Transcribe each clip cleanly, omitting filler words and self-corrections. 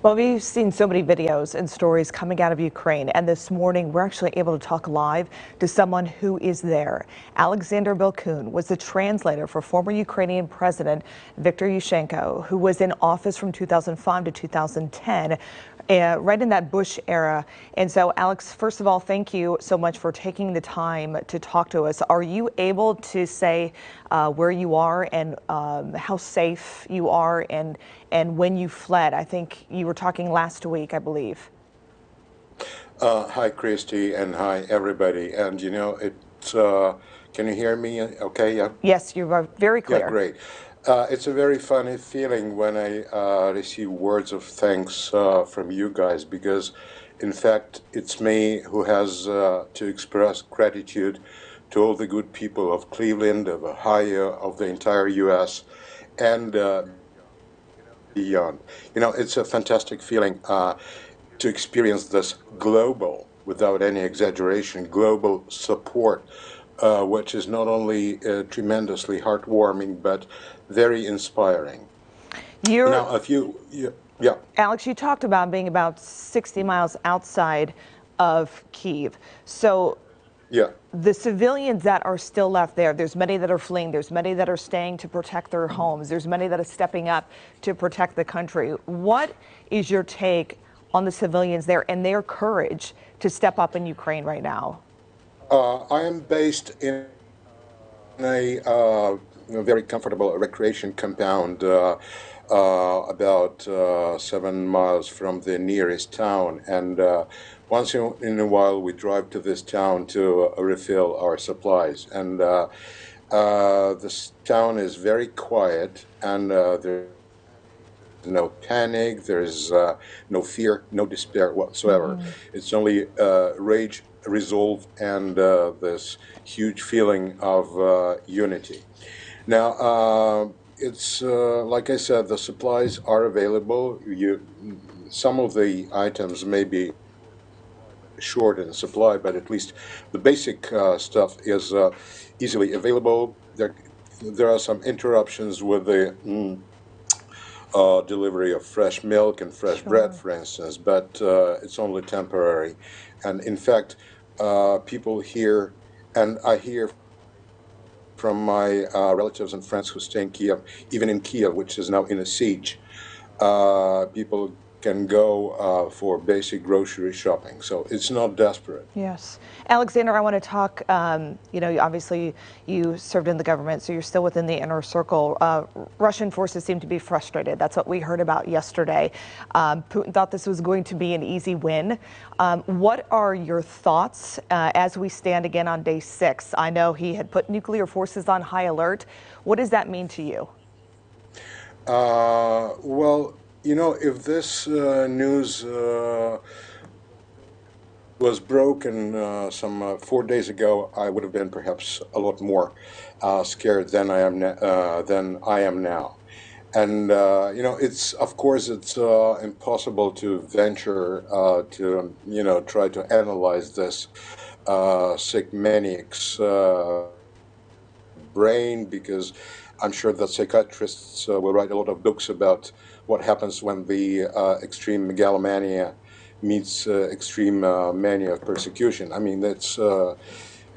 Well, we've seen so many videos and stories coming out of Ukraine, and this morning we're actually able to talk live to someone who is there. Alexander Belkun was the translator for former Ukrainian President Viktor Yushchenko, who was in office from 2005 to 2010. Right in that Bush era. And so, Alex, first of all, thank you so much for taking the time to talk to us. Are you able to say where you are and how safe you are and when you fled? I think you were talking last week, I believe. Hi, Christy, and hi, everybody. And can you hear me? Okay, yeah. Yes, you are very Yeah, clear. great. It's a very funny feeling when I receive words of thanks from you guys because, in fact, it's me who has to express gratitude to all the good people of Cleveland, of Ohio, of the entire U.S., and beyond. It's a fantastic feeling to experience this global, without any exaggeration, global support, which is not only tremendously heartwarming, but very inspiring. You're, Now, yeah, Alex, you talked about being about 60 miles outside of Kyiv. So yeah. the civilians that are still left there's many that are fleeing, there's many that are staying to protect their homes, there's many that are stepping up to protect the country. What is your take on the civilians there and their courage to step up in Ukraine right now? I am based in a very comfortable recreation compound about 7 miles from the nearest town. And once in a while, we drive to this town to refill our supplies. And this town is very quiet, and there's no panic, there's no fear, no despair whatsoever. It's only rage, resolve, and this huge feeling of unity. Now, it's like I said, the supplies are available. Some of the items may be short in supply, but at least the basic stuff is easily available. There are some interruptions with the delivery of fresh milk and fresh bread, for instance, but it's only temporary. And in fact, people here, and I hear from my relatives and friends who stay in Kiev, even in Kiev, which is now in a siege, people can go for basic grocery shopping. So it's not desperate. Yes. Alexander, I want to talk, obviously you served in the government, so you're still within the inner circle. Russian forces seem to be frustrated. That's what we heard about yesterday. Putin thought this was going to be an easy win. What are your thoughts as we stand again on day 6? I know he had put nuclear forces on high alert. What does that mean to you? Well, if this news was broken some 4 days ago, I would have been perhaps a lot more scared than I am now. And it's of course it's impossible to venture to try to analyze this sick manic's brain, because I'm sure that psychiatrists will write a lot of books about what happens when the extreme megalomania meets extreme mania of persecution. I mean, it's not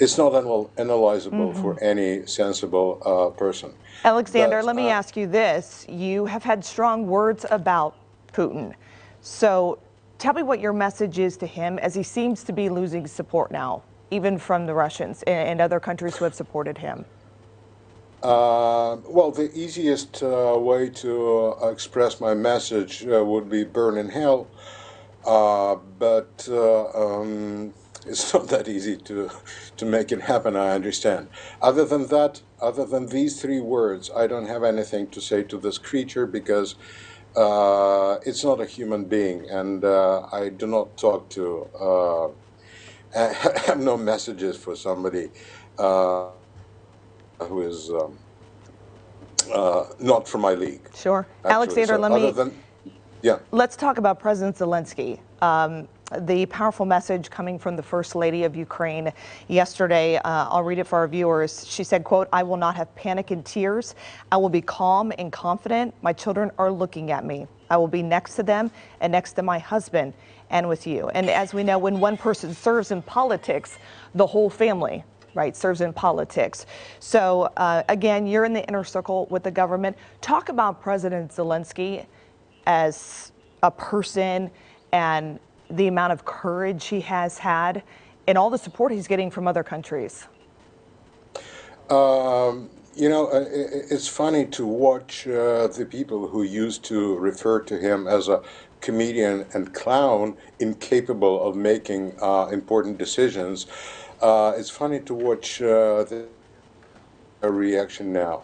analyzable for any sensible person. Alexander, But let me ask you this. You have had strong words about Putin. So tell me what your message is to him, as he seems to be losing support now, even from the Russians and other countries who have supported him. Well, the easiest way to express my message would be burn in hell, but it's not that easy to make it happen, I understand. Other than that, other than these 3 words, I don't have anything to say to this creature, because it's not a human being, and I do not talk to, I have no messages for somebody who is not from my league. Sure. Actually. Alexander, So other than, yeah. let's talk about President Zelensky. the powerful message coming from the First Lady of Ukraine yesterday. I'll read it for our viewers. She said, quote, "I will not have panic and tears. I will be calm and confident. My children are looking at me. I will be next to them and next to my husband and with you." And as we know, when one person serves in politics, the whole family, right, serves in politics. So again, you're in the inner circle with the government. Talk about President Zelensky as a person and the amount of courage he has had and all the support he's getting from other countries. It's funny to watch the people who used to refer to him as a comedian and clown, incapable of making important decisions. It's funny to watch the reaction now,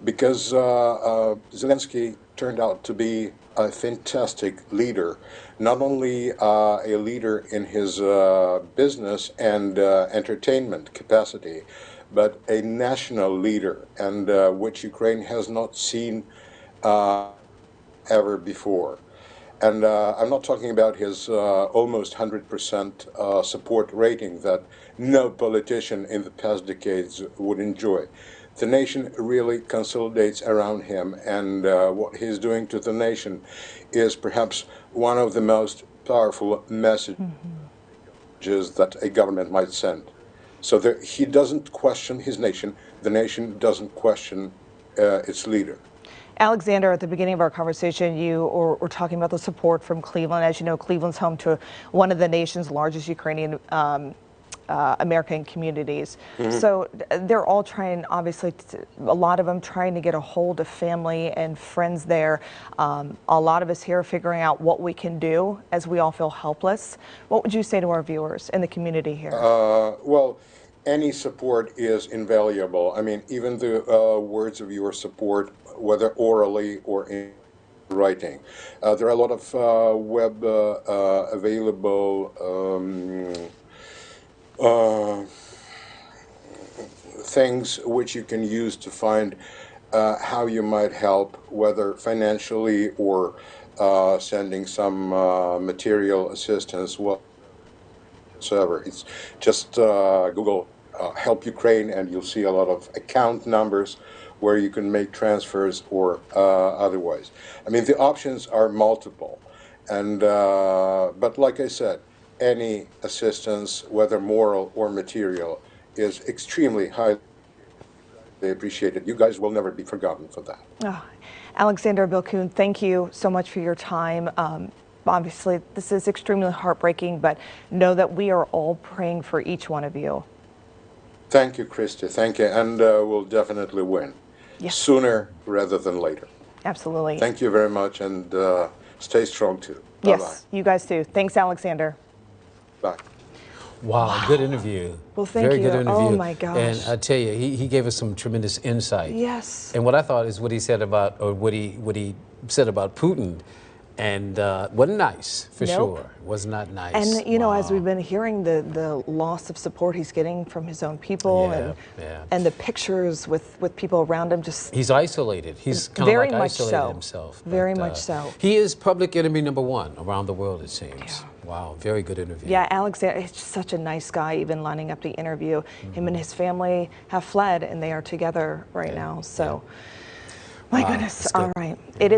because Zelensky turned out to be a fantastic leader, not only a leader in his business and entertainment capacity, but a national leader, and which Ukraine has not seen ever before. And I'm not talking about his almost 100% support rating that no politician in the past decades would enjoy. The nation really consolidates around him, and what he's doing to the nation is perhaps one of the most powerful messages that a government might send. So he doesn't question his nation, the nation doesn't question its leader. Alexander, at the beginning of our conversation, you were talking about the support from Cleveland. As you know, Cleveland's home to one of the nation's largest Ukrainian American communities. So they're all trying, obviously, a lot of them trying to get a hold of family and friends there. A lot of us here are figuring out what we can do as we all feel helpless. What would you say to our viewers in the community here? Well, any support is invaluable. I mean, even the words of your support, whether orally or in writing. There are a lot of web available things which you can use to find how you might help, whether financially or sending some material assistance, whatsoever. It's just Google Help Ukraine, and you'll see a lot of account numbers where you can make transfers or otherwise. I mean, the options are multiple, and but like I said, any assistance, whether moral or material, is extremely highly appreciated. You guys will never be forgotten for that. Oh, Alexander Bilkun, thank you so much for your time. Obviously, this is extremely heartbreaking, but know that we are all praying for each one of you. Thank you, Christy. Thank you, and we'll definitely win. Yes. Sooner rather than later. Absolutely. Thank you very much, and stay strong too. Bye-bye. Yes, you guys too. Thanks, Alexander. Bye. Wow, good interview. Well, thank Very you. good interview. Oh my gosh. And I tell you, he gave us some tremendous insight. Yes. And what I thought is what he said about, or what he said about Putin, and wasn't nice for sure. Was not nice. And you know, as we've been hearing the loss of support he's getting from his own people, and the pictures with people around him, just he's isolated. He's kind of like isolated himself. Very much so. He is public enemy #1 around the world, it seems. Yeah. Wow, very good interview. Yeah, Alexander is just such a nice guy, even lining up the interview. Him and his family have fled, and they are together right now. So, my goodness. All right. It is